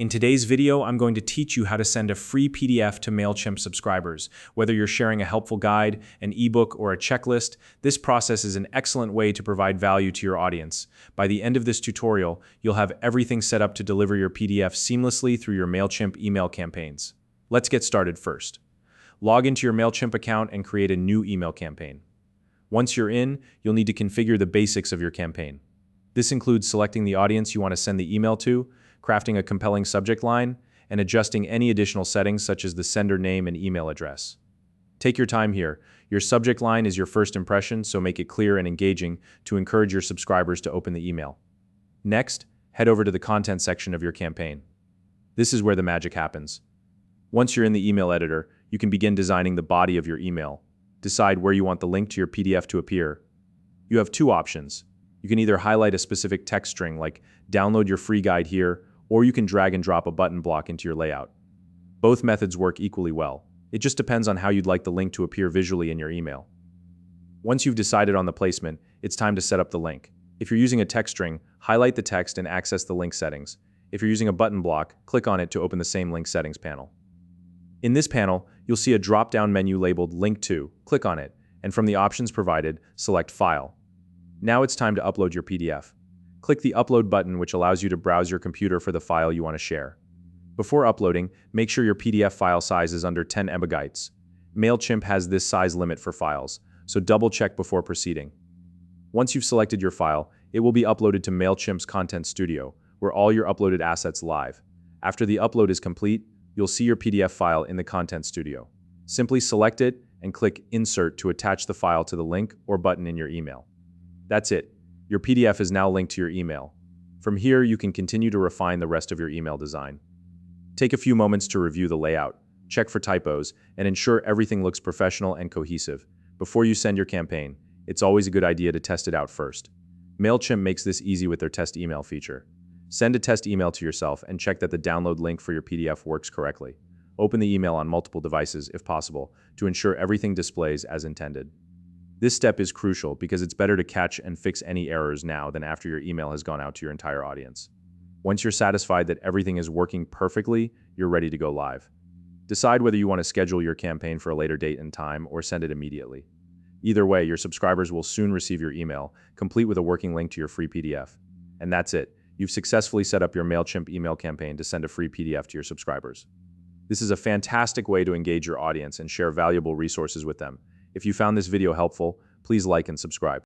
In today's video, I'm going to teach you how to send a free PDF to Mailchimp subscribers. Whether you're sharing a helpful guide, an ebook, or a checklist, this process is an excellent way to provide value to your audience. By the end of this tutorial, you'll have everything set up to deliver your PDF seamlessly through your Mailchimp email campaigns. Let's get started first. Log into your Mailchimp account and create a new email campaign. Once you're in, you'll need to configure the basics of your campaign. This includes selecting the audience you want to send the email to, crafting a compelling subject line, and adjusting any additional settings such as the sender name and email address. Take your time here. Your subject line is your first impression, so make it clear and engaging to encourage your subscribers to open the email. Next, head over to the content section of your campaign. This is where the magic happens. Once you're in the email editor, you can begin designing the body of your email. Decide where you want the link to your PDF to appear. You have two options. You can either highlight a specific text string like "download your free guide here," or you can drag and drop a button block into your layout. Both methods work equally well. It just depends on how you'd like the link to appear visually in your email. Once you've decided on the placement, it's time to set up the link. If you're using a text string, highlight the text and access the link settings. If you're using a button block, click on it to open the same link settings panel. In this panel, you'll see a drop-down menu labeled Link To. Click on it, and from the options provided, select File. Now it's time to upload your PDF. Click the Upload button, which allows you to browse your computer for the file you want to share. Before uploading, make sure your PDF file size is under 10 MB. Mailchimp has this size limit for files, so double-check before proceeding. Once you've selected your file, it will be uploaded to Mailchimp's Content Studio, where all your uploaded assets live. After the upload is complete, you'll see your PDF file in the Content Studio. Simply select it and click Insert to attach the file to the link or button in your email. That's it. Your PDF is now linked to your email. From here, you can continue to refine the rest of your email design. Take a few moments to review the layout, check for typos, and ensure everything looks professional and cohesive. Before you send your campaign, it's always a good idea to test it out first. Mailchimp makes this easy with their test email feature. Send a test email to yourself and check that the download link for your PDF works correctly. Open the email on multiple devices, if possible, to ensure everything displays as intended. This step is crucial because it's better to catch and fix any errors now than after your email has gone out to your entire audience. Once you're satisfied that everything is working perfectly, you're ready to go live. Decide whether you want to schedule your campaign for a later date and time or send it immediately. Either way, your subscribers will soon receive your email, complete with a working link to your free PDF. And that's it. You've successfully set up your Mailchimp email campaign to send a free PDF to your subscribers. This is a fantastic way to engage your audience and share valuable resources with them. If you found this video helpful, please like and subscribe.